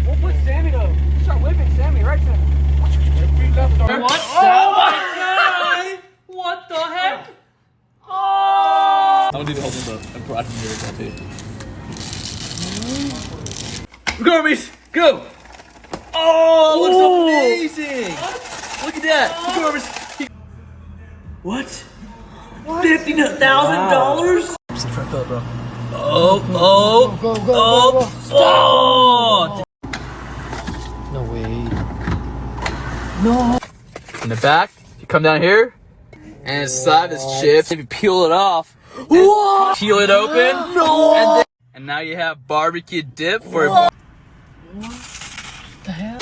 We'll put Sammy though. We'll start whipping Sammy, right, Sammy? What? Oh my god! What the heck? Oh! I want to do the whole thing, but I'm brought here too. Go, Reese! Go! Oh, looks amazing! Look at that! Go, Reese! What? $50,000? Just try to fill it, bro. Oh! No way. In the back, you come down here, and inside this chips, if you peel it off, peel it open, and now you have barbecue dip for What the hell?